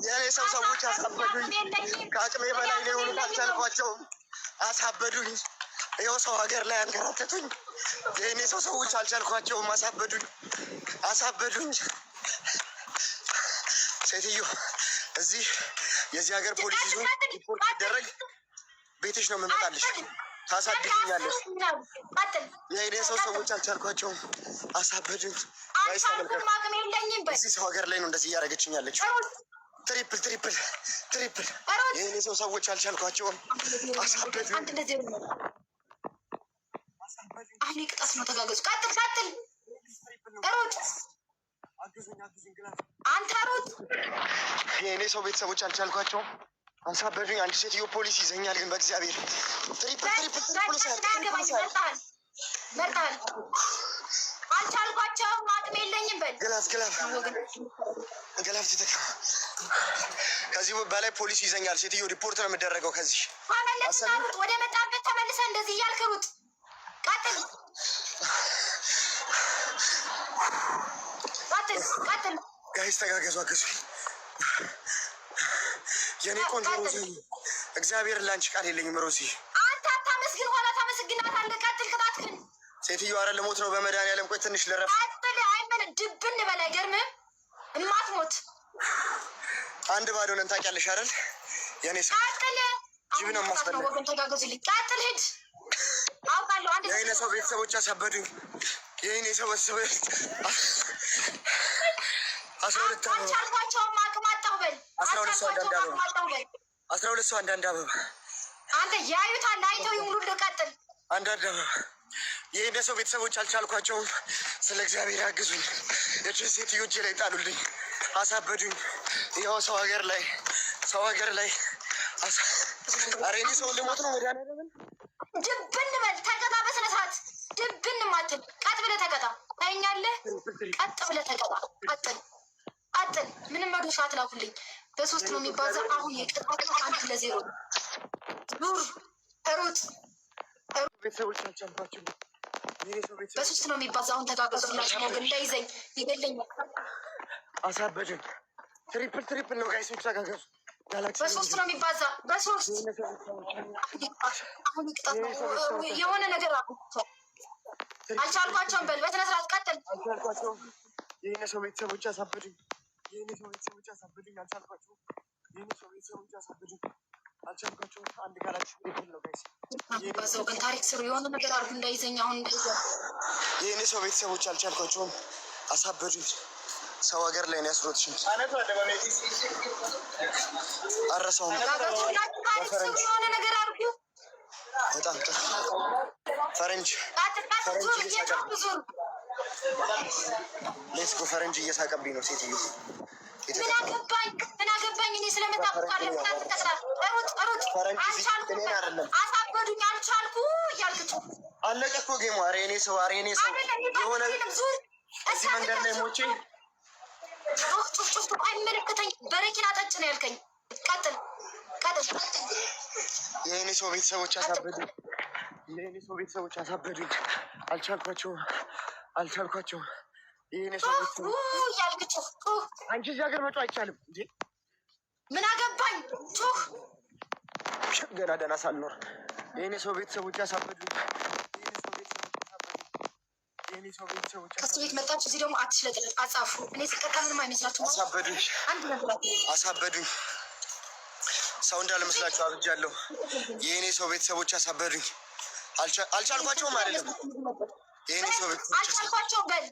የኔ ሰዎች አሳበዱኝ። ከአቅሜ በላይ ነው የሆኑት። አልቻልኳቸውም። አሳበዱኝ። ይኸው ሰው ሀገር ላይ አንከራተቱኝ። የኔ ሰዎች አልቻልኳቸውም። አሳበዱኝ። ሴትዮ እዚህ የዚህ ሀገር ፖሊስ ይዞ ሪፖርት ሲደረግ ቤትሽ ነው የምመጣልሽ። ታሳድግኛለሽ። የኔ ሰዎች አልቻልኳቸውም። አሳበዱኝ። እዚህ ሰው ሀገር ላይ ነው እንደዚህ እያደረገችኝ ያለችው። ትሪፕል የኔ ሰዎች አልቻልኳቸውም። አሳበዱኝ። አሁን ቅጣት ነው። ተጋገዙ። ቀጥል ሩጥ። አንተ ሩጥ። የኔ ሰው ቤተሰቦች አልቻልኳቸውም። አሳበዱኝ። አንድ ሴትዮ ፖሊስ ይዘኛል። ግን በእግዚአብሔር ትሪፕል መርጣል። አልቻልኳቸውም። አቅም የለኝም። በል ገላፍ ተተካ። ከዚህ በላይ ፖሊስ ይዘኛል። ሴትዮ ሪፖርት ነው የምደረገው። ከዚህ ሩጥ። ወደ መጣበት ተመልሰ እንደዚህ እያልክ ሩጥ። ቀጥል። ጋይስ ተጋገዙ፣ አገዙ። የኔ ቆንጆ ሮዚ፣ እግዚአብሔር ላንቺ ቃል የለኝም ሮዚ። አንተ አታመስግን፣ ኋላ ታመስግናታለህ። ቀጥል ቅጣትህን። ሴትዮ አረ ልሞት ነው በመድኃኒዓለም። ቆይ ትንሽ ልረፍ። ቀጥል። አይመን ድብን በላይ ገርምህ እማትሞት አንድ ባዶ ነን ታውቂያለሽ አይደል? የኔ ሰው ቀጥል። ጅብ ነው የማስበላው። ወገን ተጋገዙልኝ። ቀጥል ሂድ። አውቃለሁ። አንድ የኔ ሰው ቤተሰቦች አሳበዱኝ። የኔ ሰው ቤተሰቦች 12 አልቻልኳቸውም። አቅም አጣሁ በል። 12 ሰው አንዳንድ አበባ አንተ ያዩታል። አይተው ይሙሉልህ። ቀጥል። አንዳንድ አበባ የኔ ሰው ቤተሰቦች አልቻልኳቸውም። ስለ እግዚአብሔር ያግዙኝ። የችን ሴትዮ እጄ ላይ ጣሉልኝ። አሳበዱኝ። ይኸው ሰው ሀገር ላይ አረ እኔ ሰው ልሞት ነው። መድኃኒዓለም ድብን በል። ተቀጣ በስነ ስርዓት። ድብን ማትል ቀጥ ብለህ ተቀጣ። ታይኛለህ። ቀጥ ብለህ ተቀጣ። ቀጥል። ምንም መዶሻ አትላኩልኝ። በ3 ነው የሚባዛ። አሁን የቅጣት 1-0 ዙር ሩጥ። ቤተሰቦች አልቻልኳቸውም። በ3 ነው የሚባዛ። አሁን ተጋገዙላችሁ። ነው ግን እንዳይዘኝ ይገለኛል። አሳበዱኝ። ትሪፕል ነው ጋይሶች፣ ተጋገዙ። በ3 ነው የሚባዛ። በ3 አሁን ቅጣት ነው። የሆነ ነገር አልቻልኳቸውም በል። በስነ ስርዓት ቀጥል። አልቻልኳቸውም። የኔ ሰው ቤተሰቦች አሳበዱኝ። አልቻልኳቸውም። አንድ ካላችሁ ትሪፕል ነው ጋይስ። ባዛው ግን ታሪክ ስሩ። የሆነ ነገር አርጉ እንዳይዘኝ። አሁን የኔ ሰው ቤተሰቦች አልቻልኳቸውም። አሳበዱኝ። ሰው ሀገር ላይ ነው ያስሮጥሽኝ። አረሳውም። የሆነ ነገር አርጉ። በጣም ጥሩ ፈረንጅ ሌትስ ጎ። ፈረንጅ እየሳቀብኝ ነው ሴትዮ። ምን አገባኝ እኔ ስለምታውቃለ። አሳበዱኝ። አልቻልኩ እያልክቱ አለቀ እኮ ጌሙ። አረ እኔ ሰው የሆነ እዚህ መንገድ ላይ ሞቼ ጩፍ አይመለከተኝ። በረኪና ጠጭ ነው ያልከኝ። ቀጥል። የእኔ ሰው ቤተሰቦች አሳበዱኝ። አልቻልኳቸውም። የእኔ ሰው ያልክቱ አንቺ እዚህ ሀገር መጫ አይቻልም እንዴ? ምን አገባኝ? ጩህ ገና ደህና ሳልኖር የእኔ ሰው ቤተሰቦች አሳበዱኝ። ከሱ ቤት መጣችሁ። እዚህ ደግሞ አትሽለጥለጥ። አጻፉ። እኔ ስቀጣ ምንም አይመስላችሁም። አሳበዱኝ። ሰው እንዳልመስላችሁ አብጃለሁ። የእኔ ሰው ቤተሰቦች አሳበዱኝ። አልቻልኳቸውም አይደለም። የእኔ ሰው ቤተሰቦች አልቻልኳቸውም በል።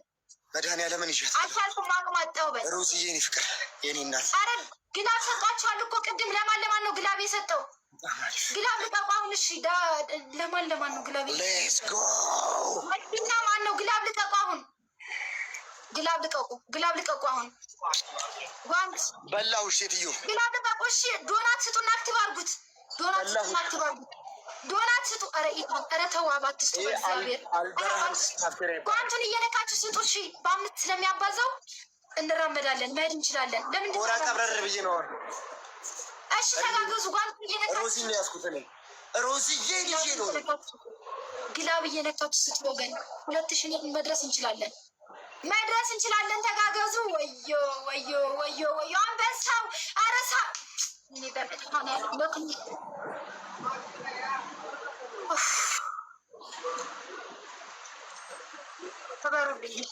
መድኃኒዓለምን ይዣት አልቻልኩም። አቅም አጣሁ በል። ሮዝዬ የእኔ ፍቅር የእኔ እናት። ኧረ ግላብ ሰጧችኋል እኮ ቅድም። ለማን ነው ግላብ የሰጠው? ግላብ ልቀቁ አሁን። እሺ ለማን ነው ግላብ? ሌትስ ጎ። እና ማን ነው ግላብ ልቀቁ አሁን። ግላብ ልቀቁ አሁን። ጓንት በላው ሴትዮ። ግላብ ልቀቁ። እሺ ዶናት ስጡና አክቲቭ አድርጉት። ዶናት ስጡ። ኧረ ተው አትስጡ። በእግዚአብሔር ጓንቱን እየነካችሁ ስጡ። እሺ በ5 ስለሚያባዛው እንራመዳለን፣ መሄድ እንችላለን። ለምን ወራ ቀብረር ብዬ ነው። እሺ ተጋገዙ። ጓንቱን እየነካችሁ ሮዚ ነው ያዝኩት እኔ። ሮዚዬ ልጄ ነው። ግላብ እየነካችሁ ስጡ ወገን። 2000 መድረስ እንችላለን። መድረስ እንችላለን። ተጋገዙ። ወዮ ወዮ ወዮ ወዮ አንበሳው አረሳ እኔ በጣም ያለው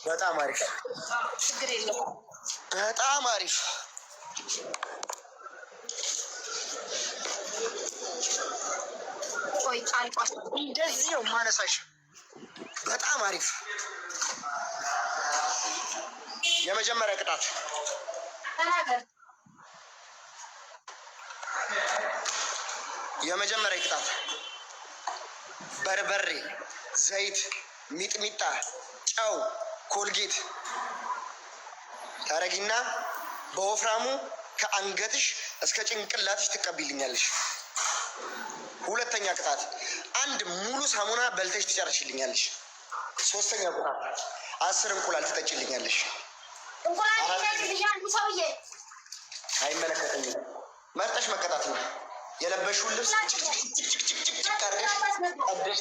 በጣም አሪፍ ችግር የለውም። በጣም አሪፍ ቆይ ጫልቋት እንደዚህ ነው ማነሳሽ። በጣም አሪፍ የመጀመሪያ ቅጣት ተናገር። የመጀመሪያ ቅጣት በርበሬ፣ ዘይት፣ ሚጥሚጣ፣ ጨው፣ ኮልጌት ታረጊና በወፍራሙ ከአንገትሽ እስከ ጭንቅላትሽ ትቀቢልኛለሽ። ሁለተኛ ቅጣት አንድ ሙሉ ሳሙና በልተሽ ትጨርሽልኛለሽ። ሶስተኛ ቅጣት 10 እንቁላል ትጠጪልኛለሽ። እንቁላል ሰውዬ አይመለከተኝም። መርጠሽ መቀጣት ነው። የለበሽውን ልብስ ጭቅጭቅጭቅጭቅጭቅ አድርገሽ